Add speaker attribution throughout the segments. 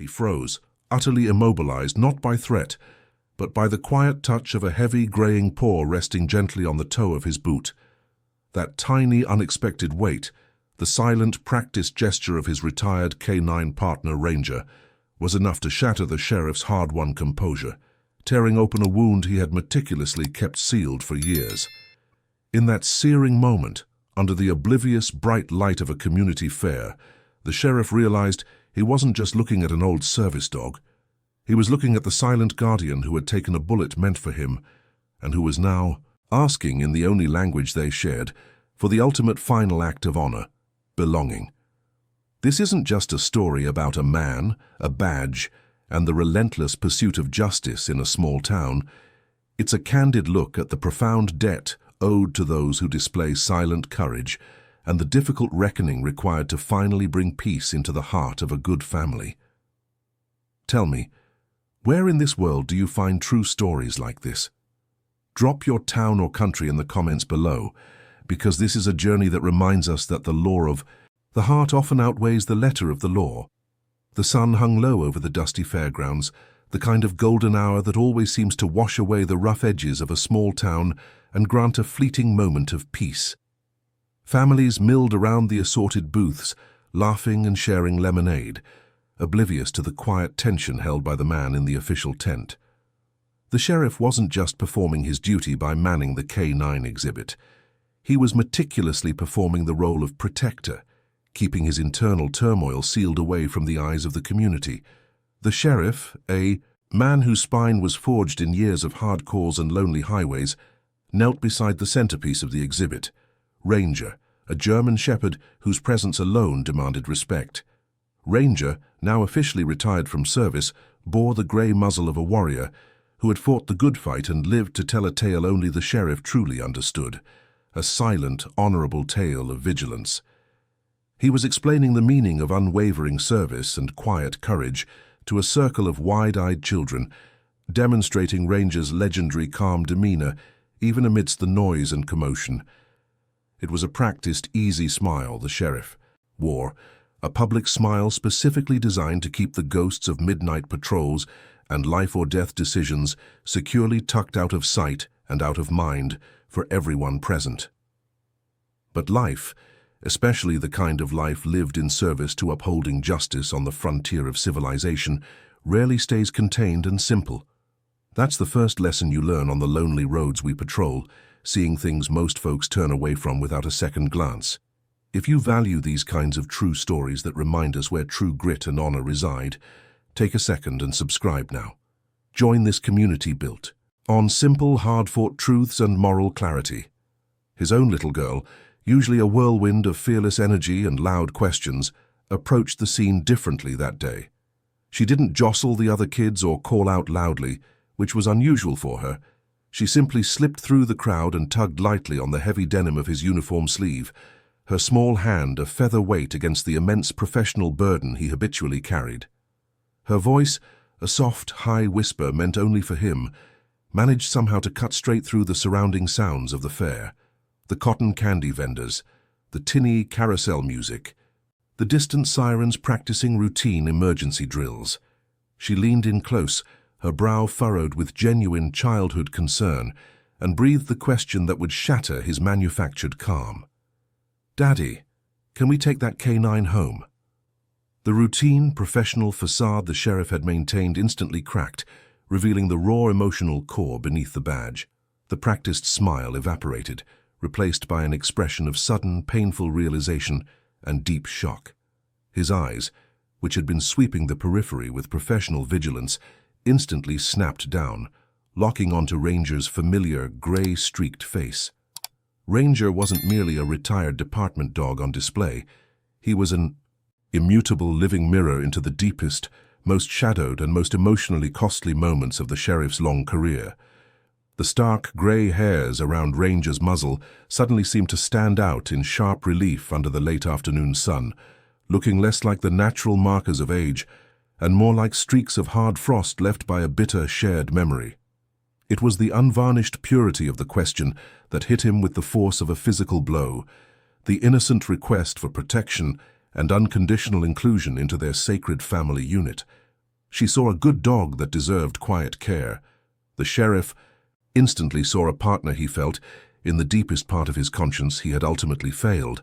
Speaker 1: He froze, utterly immobilized not by threat, but by the quiet touch of a heavy, graying paw resting gently on the toe of his boot. That tiny, unexpected weight, the silent, practiced gesture of his retired K9 partner, Ranger, was enough to shatter the sheriff's hard-won composure, tearing open a wound he had meticulously kept sealed for years. In that searing moment, under the oblivious, bright light of a community fair, the sheriff realized he wasn't just looking at an old service dog. He was looking at the silent guardian who had taken a bullet meant for him, and who was now asking, in the only language they shared, for the ultimate final act of honor, belonging. This isn't just a story about a man, a badge, and the relentless pursuit of justice in a small town. It's a candid look at the profound debt owed to those who display silent courage and the difficult reckoning required to finally bring peace into the heart of a good family. Tell me, where in this world do you find true stories like this? Drop your town or country in the comments below, because this is a journey that reminds us that the law of the heart often outweighs the letter of the law. The sun hung low over the dusty fairgrounds, the kind of golden hour that always seems to wash away the rough edges of a small town and grant a fleeting moment of peace. Families milled around the assorted booths, laughing and sharing lemonade, oblivious to the quiet tension held by the man in the official tent. The sheriff wasn't just performing his duty by manning the K9 exhibit. He was meticulously performing the role of protector, keeping his internal turmoil sealed away from the eyes of the community. The sheriff, a man whose spine was forged in years of hard calls and lonely highways, knelt beside the centerpiece of the exhibit, Ranger, a German shepherd whose presence alone demanded respect. Ranger, now officially retired from service, bore the gray muzzle of a warrior who had fought the good fight and lived to tell a tale only the sheriff truly understood, a silent, honorable tale of vigilance. He was explaining the meaning of unwavering service and quiet courage to a circle of wide-eyed children, demonstrating Ranger's legendary calm demeanor even amidst the noise and commotion. It was a practiced, easy smile the sheriff wore, a public smile specifically designed to keep the ghosts of midnight patrols and life-or-death decisions securely tucked out of sight and out of mind for everyone present. But life, especially the kind of life lived in service to upholding justice on the frontier of civilization, rarely stays contained and simple. That's the first lesson you learn on the lonely roads we patrol, seeing things most folks turn away from without a second glance. If you value these kinds of true stories that remind us where true grit and honor reside, take a second and subscribe now. Join this community built on simple, hard-fought truths and moral clarity. His own little girl, usually a whirlwind of fearless energy and loud questions, approached the scene differently that day. She didn't jostle the other kids or call out loudly, which was unusual for her. She simply slipped through the crowd and tugged lightly on the heavy denim of his uniform sleeve, her small hand a feather weight against the immense professional burden he habitually carried. Her voice, a soft, high whisper meant only for him, managed somehow to cut straight through the surrounding sounds of the fair. The cotton candy vendors, the tinny carousel music, the distant sirens practicing routine emergency drills. She leaned in close, her brow furrowed with genuine childhood concern, and breathed the question that would shatter his manufactured calm. "Daddy, can we take that K9 home?" The routine, professional facade the sheriff had maintained instantly cracked, revealing the raw emotional core beneath the badge. The practiced smile evaporated, replaced by an expression of sudden, painful realization and deep shock. His eyes, which had been sweeping the periphery with professional vigilance, instantly snapped down, locking onto Ranger's familiar, gray-streaked face. Ranger wasn't merely a retired department dog on display. He was an immutable living mirror into the deepest, most shadowed and most emotionally costly moments of the sheriff's long career. The stark gray hairs around Ranger's muzzle suddenly seemed to stand out in sharp relief under the late afternoon sun, looking less like the natural markers of age and more like streaks of hard frost left by a bitter shared memory. It was the unvarnished purity of the question that hit him with the force of a physical blow, the innocent request for protection and unconditional inclusion into their sacred family unit, She saw a good dog that deserved quiet care. The sheriff instantly saw a partner he felt, in the deepest part of his conscience, he had ultimately failed.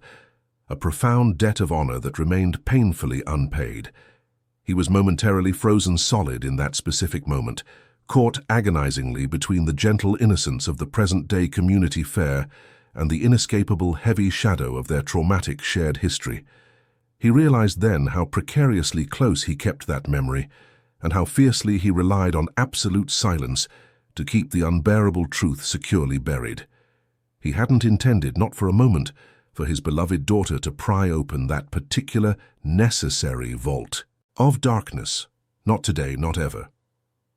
Speaker 1: A profound debt of honor that remained painfully unpaid. He was momentarily frozen solid in that specific moment, caught agonizingly between the gentle innocence of the present-day community fair and the inescapable heavy shadow of their traumatic shared history. He realized then how precariously close he kept that memory, and how fiercely he relied on absolute silence to keep the unbearable truth securely buried. He hadn't intended, not for a moment, for his beloved daughter to pry open that particular, necessary vault of darkness. Not today, not ever.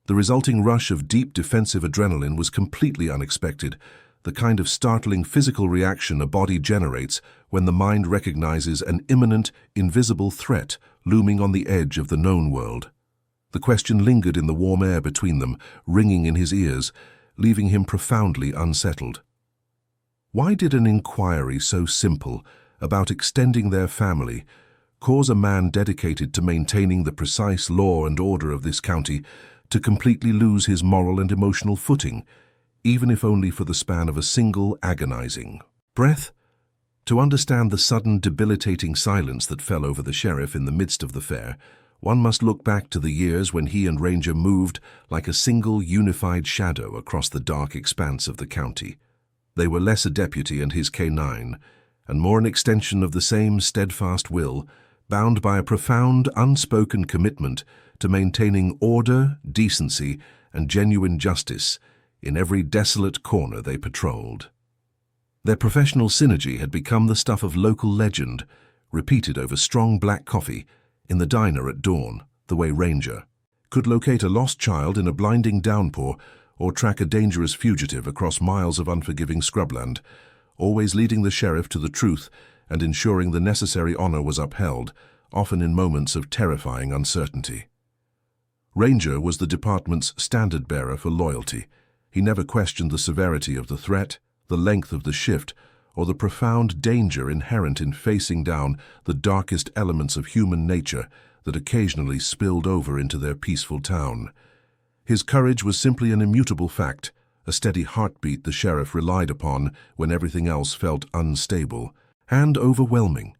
Speaker 1: The resulting rush of deep defensive adrenaline was completely unexpected, the kind of startling physical reaction a body generates when the mind recognizes an imminent, invisible threat looming on the edge of the known world. The question lingered in the warm air between them, ringing in his ears, leaving him profoundly unsettled. Why did an inquiry so simple, about extending their family, cause a man dedicated to maintaining the precise law and order of this county to completely lose his moral and emotional footing, even if only for the span of a single agonizing breath? To understand the sudden debilitating silence that fell over the sheriff in the midst of the fair, one must look back to the years when he and Ranger moved like a single unified shadow across the dark expanse of the county. They were less a deputy and his K9, and more an extension of the same steadfast will, bound by a profound, unspoken commitment to maintaining order, decency, and genuine justice in every desolate corner they patrolled. Their professional synergy had become the stuff of local legend, repeated over strong black coffee in the diner at dawn, the way Ranger could locate a lost child in a blinding downpour or track a dangerous fugitive across miles of unforgiving scrubland, always leading the sheriff to the truth and ensuring the necessary honor was upheld, often in moments of terrifying uncertainty. Ranger was the department's standard-bearer for loyalty. He never questioned the severity of the threat, the length of the shift, or the profound danger inherent in facing down the darkest elements of human nature that occasionally spilled over into their peaceful town. His courage was simply an immutable fact, a steady heartbeat the sheriff relied upon when everything else felt unstable and overwhelming.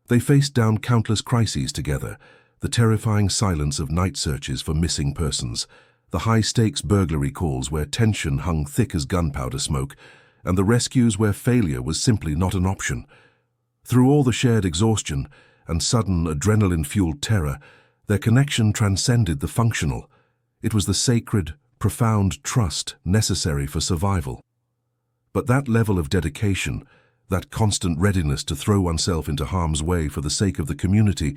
Speaker 1: They faced down countless crises together, the terrifying silence of night searches for missing persons, the high-stakes burglary calls where tension hung thick as gunpowder smoke, and the rescues where failure was simply not an option. Through all the shared exhaustion and sudden adrenaline-fueled terror, their connection transcended the functional. It was the sacred, profound trust necessary for survival. But that level of dedication, that constant readiness to throw oneself into harm's way for the sake of the community,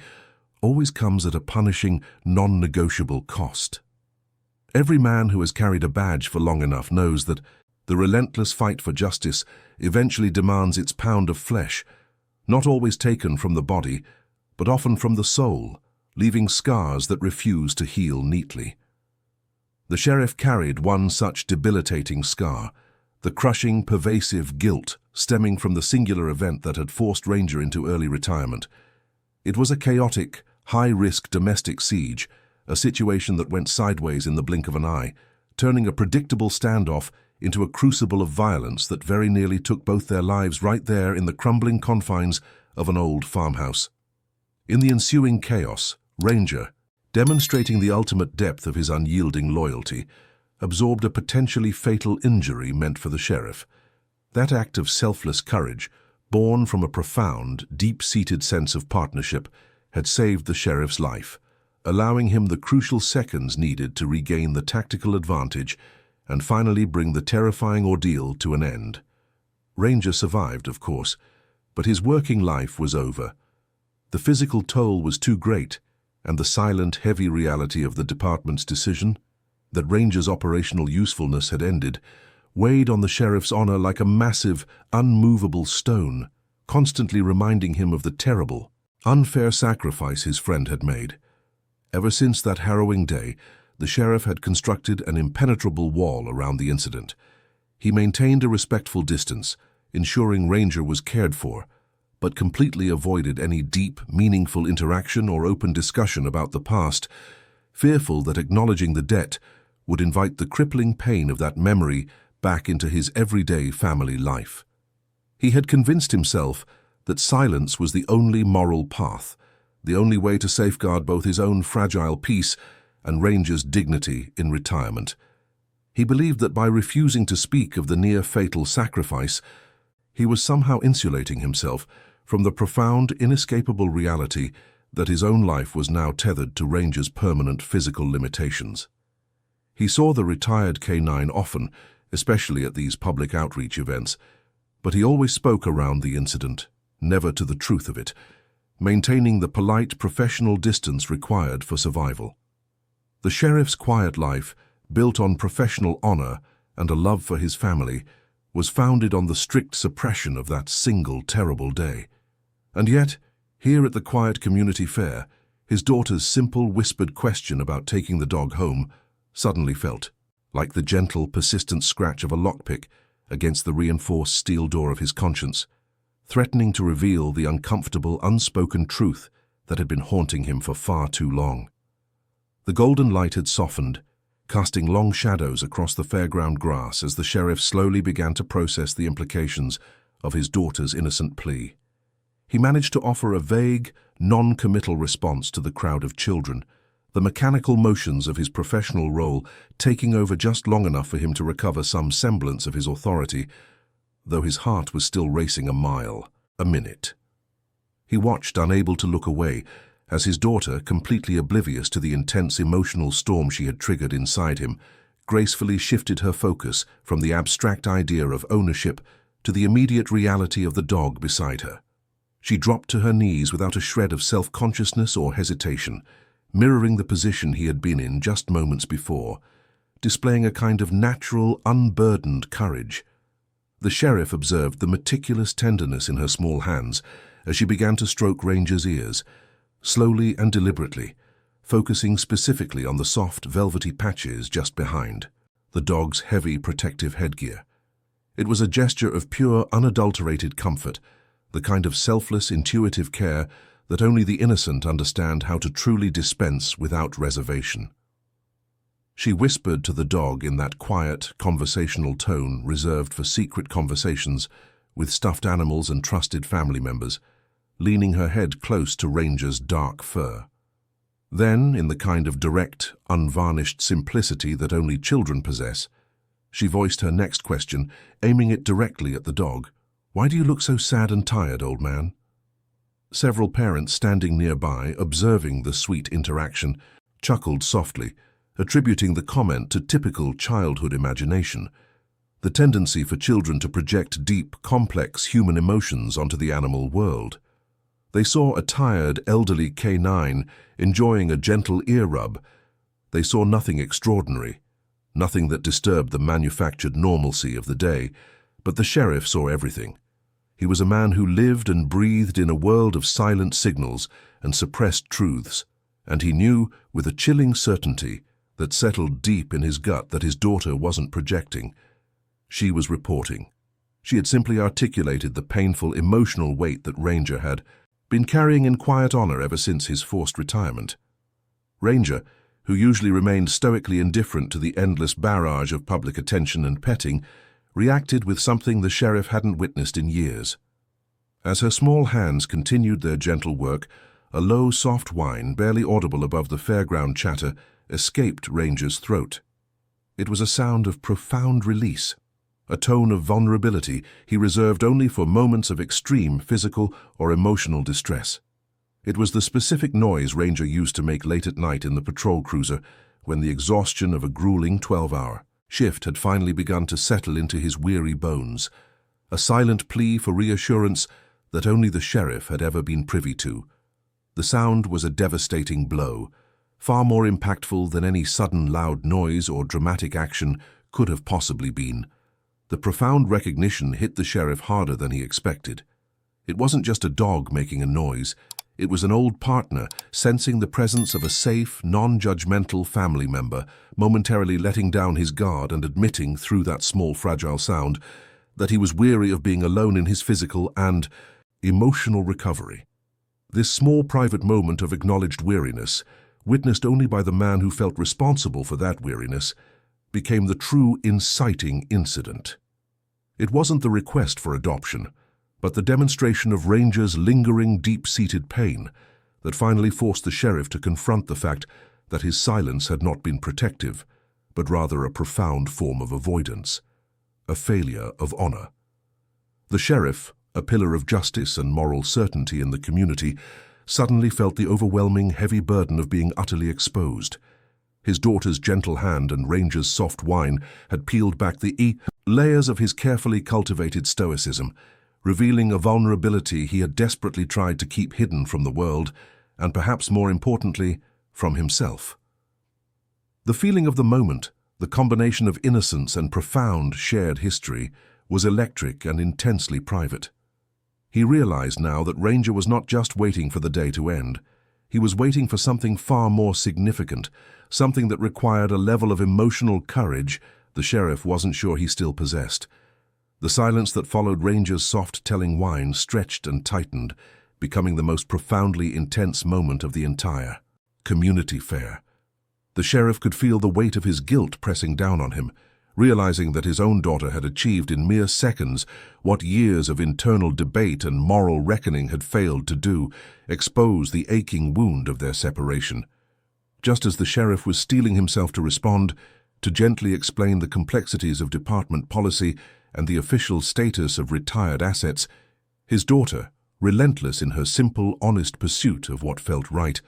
Speaker 1: always comes at a punishing, non-negotiable cost. Every man who has carried a badge for long enough knows that the relentless fight for justice eventually demands its pound of flesh, not always taken from the body, but often from the soul, leaving scars that refuse to heal neatly. The sheriff carried one such debilitating scar, the crushing, pervasive guilt stemming from the singular event that had forced Ranger into early retirement. It was a chaotic, high-risk domestic siege, a situation that went sideways in the blink of an eye, turning a predictable standoff into a crucible of violence that very nearly took both their lives right there in the crumbling confines of an old farmhouse. In the ensuing chaos, Ranger, demonstrating the ultimate depth of his unyielding loyalty, absorbed a potentially fatal injury meant for the sheriff. That act of selfless courage, born from a profound, deep-seated sense of partnership, had saved the sheriff's life, allowing him the crucial seconds needed to regain the tactical advantage and finally bring the terrifying ordeal to an end. Ranger survived, of course, but his working life was over. The physical toll was too great, and the silent, heavy reality of the department's decision, that Ranger's operational usefulness had ended, weighed on the sheriff's honor like a massive, unmovable stone, constantly reminding him of the terrible, unfair sacrifice his friend had made. Ever since that harrowing day, the sheriff had constructed an impenetrable wall around the incident. He maintained a respectful distance, ensuring Ranger was cared for, but completely avoided any deep, meaningful interaction or open discussion about the past, fearful that acknowledging the debt would invite the crippling pain of that memory back into his everyday family life. He had convinced himself that silence was the only moral path, the only way to safeguard both his own fragile peace and Ranger's dignity in retirement. He believed that by refusing to speak of the near-fatal sacrifice, he was somehow insulating himself from the profound, inescapable reality that his own life was now tethered to Ranger's permanent physical limitations. He saw the retired canine often, especially at these public outreach events, but he always spoke around the incident, never to the truth of it, maintaining the polite professional distance required for survival. The sheriff's quiet life, built on professional honor and a love for his family, was founded on the strict suppression of that single terrible day. And yet, here at the quiet community fair, his daughter's simple whispered question about taking the dog home suddenly felt like the gentle, persistent scratch of a lockpick against the reinforced steel door of his conscience, threatening to reveal the uncomfortable, unspoken truth that had been haunting him for far too long. The golden light had softened, casting long shadows across the fairground grass as the sheriff slowly began to process the implications of his daughter's innocent plea. He managed to offer a vague, non-committal response to the crowd of children, the mechanical motions of his professional role taking over just long enough for him to recover some semblance of his authority, though his heart was still racing a mile a minute. He watched, unable to look away, as his daughter, completely oblivious to the intense emotional storm she had triggered inside him, gracefully shifted her focus from the abstract idea of ownership to the immediate reality of the dog beside her. She dropped to her knees without a shred of self-consciousness or hesitation, mirroring the position he had been in just moments before, displaying a kind of natural, unburdened courage. The sheriff observed the meticulous tenderness in her small hands as she began to stroke Ranger's ears, slowly and deliberately, focusing specifically on the soft, velvety patches just behind, the dog's heavy protective headgear. It was a gesture of pure, unadulterated comfort, the kind of selfless, intuitive care that only the innocent understand how to truly dispense without reservation. She whispered to the dog in that quiet, conversational tone reserved for secret conversations with stuffed animals and trusted family members, leaning her head close to Ranger's dark fur. Then, in the kind of direct, unvarnished simplicity that only children possess, she voiced her next question, aiming it directly at the dog. "Why do you look so sad and tired, old man?" Several parents standing nearby, observing the sweet interaction, chuckled softly, attributing the comment to typical childhood imagination, the tendency for children to project deep, complex human emotions onto the animal world. They saw a tired, elderly canine enjoying a gentle ear rub. They saw nothing extraordinary, nothing that disturbed the manufactured normalcy of the day, but the sheriff saw everything. He was a man who lived and breathed in a world of silent signals and suppressed truths, and he knew with a chilling certainty that settled deep in his gut that his daughter wasn't projecting. She was reporting. She had simply articulated the painful emotional weight that Ranger had been carrying in quiet honor ever since his forced retirement. Ranger, who usually remained stoically indifferent to the endless barrage of public attention and petting, reacted with something the sheriff hadn't witnessed in years. As her small hands continued their gentle work, a low, soft whine, barely audible above the fairground chatter, escaped Ranger's throat. It was a sound of profound release, a tone of vulnerability he reserved only for moments of extreme physical or emotional distress. It was the specific noise Ranger used to make late at night in the patrol cruiser when the exhaustion of a grueling 12-hour shift had finally begun to settle into his weary bones, a silent plea for reassurance that only the sheriff had ever been privy to. The sound was a devastating blow, far more impactful than any sudden loud noise or dramatic action could have possibly been. The profound recognition hit the sheriff harder than he expected. It wasn't just a dog making a noise. It was an old partner sensing the presence of a safe, non-judgmental family member, momentarily letting down his guard and admitting, through that small, fragile sound, that he was weary of being alone in his physical and emotional recovery. This small private moment of acknowledged weariness witnessed only by the man who felt responsible for that weariness, became the true inciting incident. It wasn't the request for adoption, but the demonstration of Ranger's lingering, deep-seated pain that finally forced the sheriff to confront the fact that his silence had not been protective, but rather a profound form of avoidance, a failure of honor. The sheriff, a pillar of justice and moral certainty in the community, suddenly felt the overwhelming, heavy burden of being utterly exposed. His daughter's gentle hand and Ranger's soft whine had peeled back the layers of his carefully cultivated stoicism, revealing a vulnerability he had desperately tried to keep hidden from the world, and perhaps more importantly, from himself. The feeling of the moment, the combination of innocence and profound shared history, was electric and intensely private. He realized now that Ranger was not just waiting for the day to end. He was waiting for something far more significant, something that required a level of emotional courage the sheriff wasn't sure he still possessed. The silence that followed Ranger's soft-telling whine stretched and tightened, becoming the most profoundly intense moment of the entire community fair. The sheriff could feel the weight of his guilt pressing down on him, realizing that his own daughter had achieved in mere seconds what years of internal debate and moral reckoning had failed to do, expose the aching wound of their separation. Just as the sheriff was steeling himself to respond, to gently explain the complexities of department policy and the official status of retired assets, his daughter, relentless in her simple, honest pursuit of what felt right,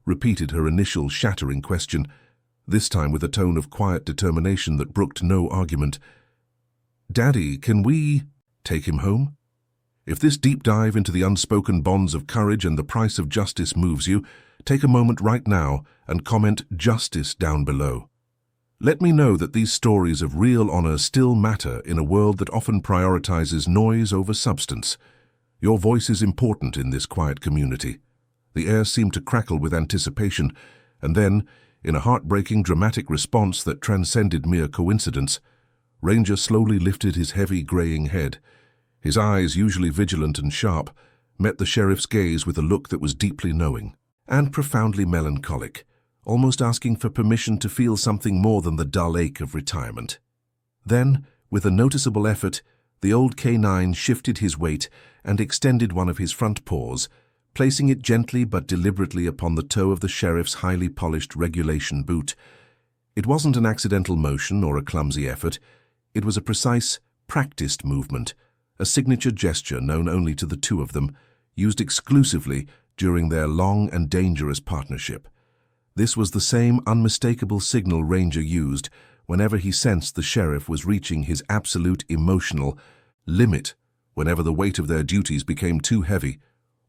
Speaker 1: repeated her initial shattering question, this time with a tone of quiet determination that brooked no argument. "Daddy, can we take him home? If this deep dive into the unspoken bonds of courage and the price of justice moves you, take a moment right now and comment "justice" down below. Let me know that these stories of real honor still matter in a world that often prioritizes noise over substance. Your voice is important in this quiet community. The air seemed to crackle with anticipation, and then, in a heartbreaking, dramatic response that transcended mere coincidence, Ranger slowly lifted his heavy, graying head. His eyes, usually vigilant and sharp, met the sheriff's gaze with a look that was deeply knowing and profoundly melancholic, almost asking for permission to feel something more than the dull ache of retirement. Then, with a noticeable effort, the old canine shifted his weight and extended one of his front paws, placing it gently but deliberately upon the toe of the sheriff's highly polished regulation boot. It wasn't an accidental motion or a clumsy effort. It was a precise, practiced movement, a signature gesture known only to the two of them, used exclusively during their long and dangerous partnership. This was the same unmistakable signal Ranger used whenever he sensed the sheriff was reaching his absolute emotional limit, whenever the weight of their duties became too heavy,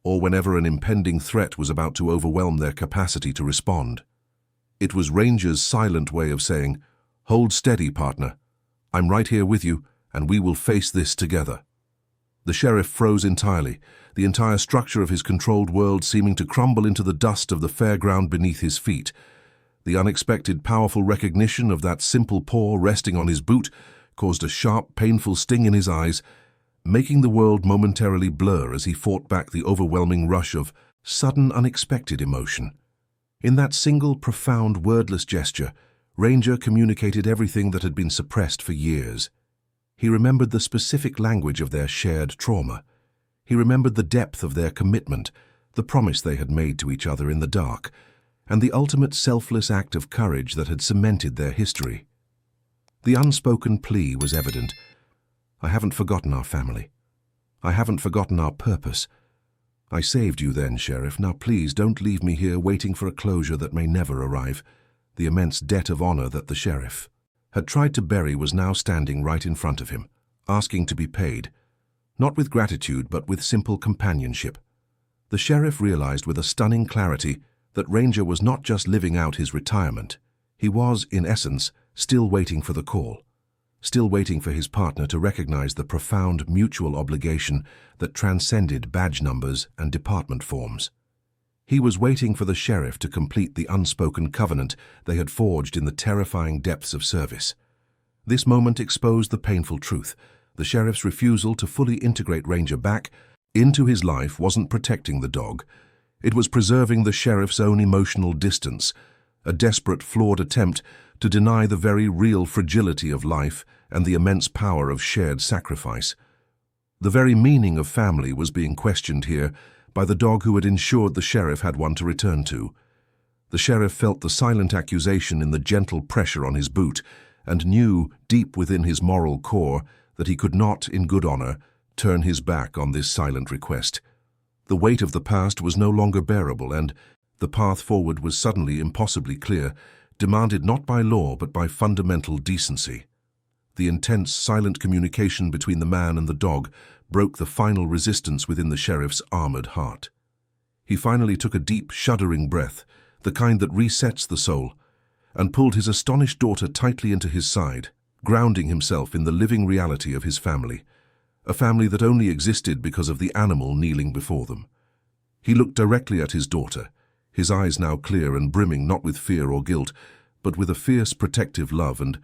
Speaker 1: or whenever an impending threat was about to overwhelm their capacity to respond. It was Ranger's silent way of saying, "Hold steady, partner. I'm right here with you, and we will face this together." The sheriff froze entirely, the entire structure of his controlled world seeming to crumble into the dust of the fairground beneath his feet. The unexpected, powerful recognition of that simple paw resting on his boot caused a sharp, painful sting in his eyes, making the world momentarily blur as he fought back the overwhelming rush of sudden, unexpected emotion. In that single, profound, wordless gesture, Ranger communicated everything that had been suppressed for years. He remembered the specific language of their shared trauma. He remembered the depth of their commitment, the promise they had made to each other in the dark, and the ultimate selfless act of courage that had cemented their history. The unspoken plea was evident. "I haven't forgotten our family. I haven't forgotten our purpose. I saved you then, Sheriff. Now please don't leave me here waiting for a closure that may never arrive." The immense debt of honor that the sheriff had tried to bury was now standing right in front of him, asking to be paid, not with gratitude but with simple companionship. The sheriff realized with a stunning clarity that Ranger was not just living out his retirement. He was, in essence, still waiting for the call, still waiting for his partner to recognize the profound mutual obligation that transcended badge numbers and department forms. He was waiting for the sheriff to complete the unspoken covenant they had forged in the terrifying depths of service. This moment exposed the painful truth. The sheriff's refusal to fully integrate Ranger back into his life wasn't protecting the dog. It was preserving the sheriff's own emotional distance, a desperate, flawed attempt to deny the very real fragility of life and the immense power of shared sacrifice. The very meaning of family was being questioned here by the dog who had ensured the sheriff had one to return to. The sheriff felt the silent accusation in the gentle pressure on his boot and knew, deep within his moral core, that he could not, in good honor, turn his back on this silent request. The weight of the past was no longer bearable, and the path forward was suddenly impossibly clear, demanded not by law but by fundamental decency. The intense, silent communication between the man and the dog broke the final resistance within the sheriff's armored heart. He finally took a deep, shuddering breath, the kind that resets the soul, and pulled his astonished daughter tightly into his side, grounding himself in the living reality of his family, a family that only existed because of the animal kneeling before them. He looked directly at his daughter, his eyes now clear and brimming not with fear or guilt, but with a fierce protective love and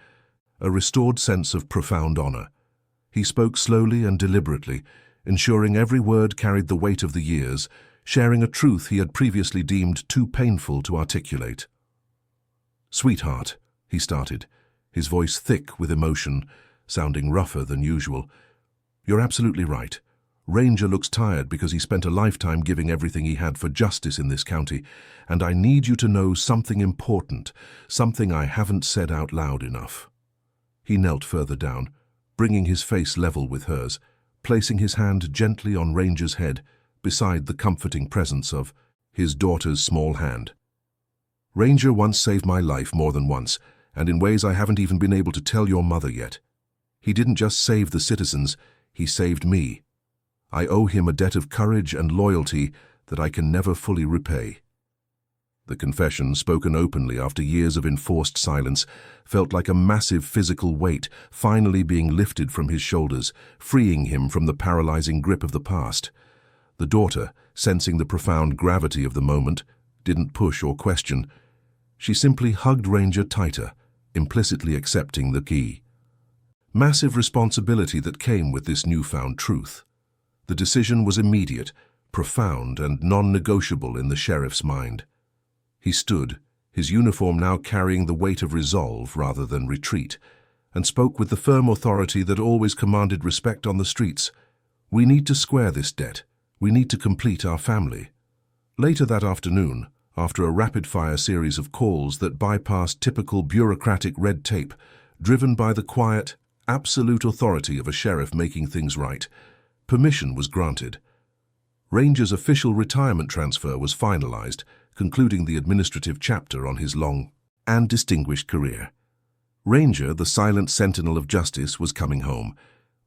Speaker 1: a restored sense of profound honor. He spoke slowly and deliberately, ensuring every word carried the weight of the years, sharing a truth he had previously deemed too painful to articulate. "Sweetheart," he started, his voice thick with emotion, sounding rougher than usual. "You're absolutely right. Ranger looks tired because he spent a lifetime giving everything he had for justice in this county, and I need you to know something important, something I haven't said out loud enough." He knelt further down, bringing his face level with hers, placing his hand gently on Ranger's head, beside the comforting presence of his daughter's small hand. "Ranger once saved my life more than once, and in ways I haven't even been able to tell your mother yet. He didn't just save the citizens, he saved me. I owe him a debt of courage and loyalty that I can never fully repay." The confession, spoken openly after years of enforced silence, felt like a massive physical weight finally being lifted from his shoulders, freeing him from the paralyzing grip of the past. The daughter, sensing the profound gravity of the moment, didn't push or question. She simply hugged Ranger tighter, implicitly accepting the key. Massive responsibility that came with this newfound truth. The decision was immediate, profound, and non-negotiable in the sheriff's mind. He stood, his uniform now carrying the weight of resolve rather than retreat, and spoke with the firm authority that always commanded respect on the streets. "We need to square this debt. We need to complete our family." Later that afternoon, after a rapid-fire series of calls that bypassed typical bureaucratic red tape, driven by the quiet, absolute authority of a sheriff making things right, permission was granted. Ranger's official retirement transfer was finalized, concluding the administrative chapter on his long and distinguished career. Ranger, the silent sentinel of justice, was coming home.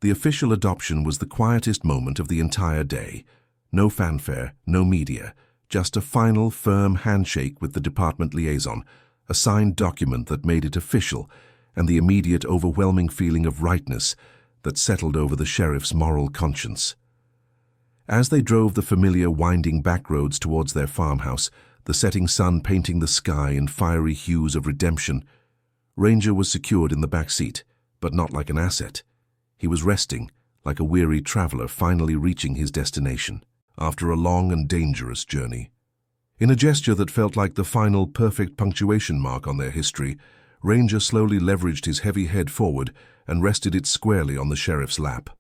Speaker 1: The official adoption was the quietest moment of the entire day. No fanfare, no media, just a final, firm handshake with the department liaison, a signed document that made it official, and the immediate overwhelming feeling of rightness that settled over the sheriff's moral conscience. As they drove the familiar winding back roads towards their farmhouse, the setting sun painting the sky in fiery hues of redemption, Ranger was secured in the back seat, but not like an asset. He was resting, like a weary traveler finally reaching his destination, after a long and dangerous journey. In a gesture that felt like the final perfect punctuation mark on their history, Ranger slowly leveraged his heavy head forward and rested it squarely on the sheriff's lap.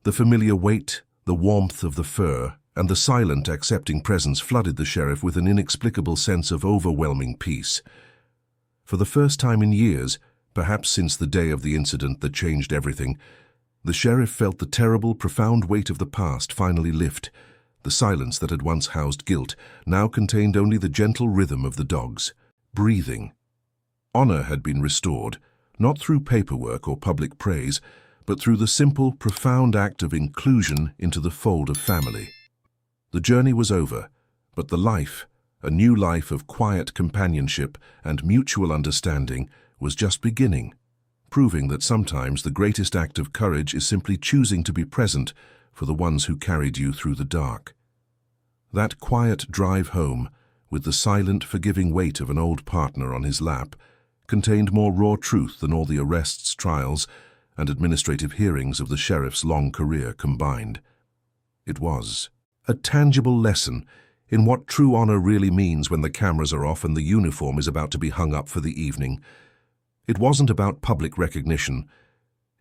Speaker 1: The familiar weight, the warmth of the fur, and the silent, accepting presence flooded the sheriff with an inexplicable sense of overwhelming peace. For the first time in years, perhaps since the day of the incident that changed everything, the sheriff felt the terrible, profound weight of the past finally lift. The silence that had once housed guilt now contained only the gentle rhythm of the dog's breathing. Honor had been restored, not through paperwork or public praise, but through the simple, profound act of inclusion into the fold of family. The journey was over, but the life, a new life of quiet companionship and mutual understanding, was just beginning, proving that sometimes the greatest act of courage is simply choosing to be present for the ones who carried you through the dark. That quiet drive home, with the silent, forgiving weight of an old partner on his lap, contained more raw truth than all the arrests, trials, and administrative hearings of the sheriff's long career combined. It was a tangible lesson in what true honor really means when the cameras are off and the uniform is about to be hung up for the evening. It wasn't about public recognition.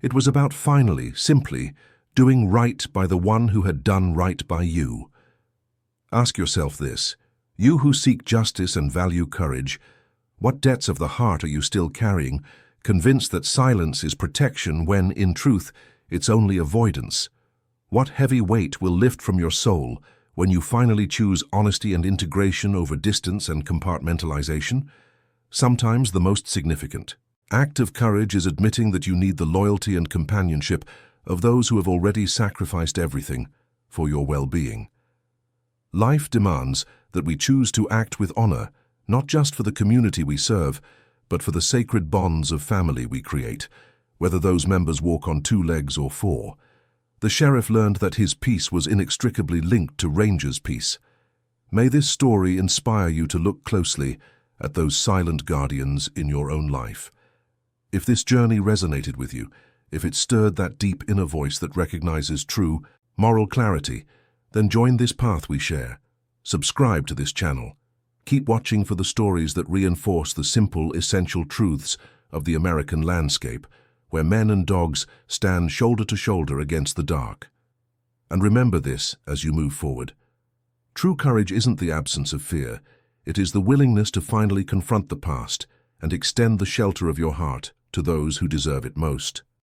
Speaker 1: It was about finally, simply, doing right by the one who had done right by you. Ask yourself this: you who seek justice and value courage, what debts of the heart are you still carrying, convinced that silence is protection when, in truth, it's only avoidance? What heavy weight will lift from your soul when you finally choose honesty and integration over distance and compartmentalization? Sometimes the most significant act of courage is admitting that you need the loyalty and companionship of those who have already sacrificed everything for your well-being. Life demands that we choose to act with honor, not just for the community we serve, but for the sacred bonds of family we create, whether those members walk on 2 legs or 4. The sheriff learned that his peace was inextricably linked to Ranger's peace. May this story inspire you to look closely at those silent guardians in your own life. If this journey resonated with you, if it stirred that deep inner voice that recognizes true, moral clarity, then join this path we share. Subscribe to this channel. Keep watching for the stories that reinforce the simple, essential truths of the American landscape, where men and dogs stand shoulder to shoulder against the dark. And remember this as you move forward: true courage isn't the absence of fear, it is the willingness to finally confront the past and extend the shelter of your heart to those who deserve it most.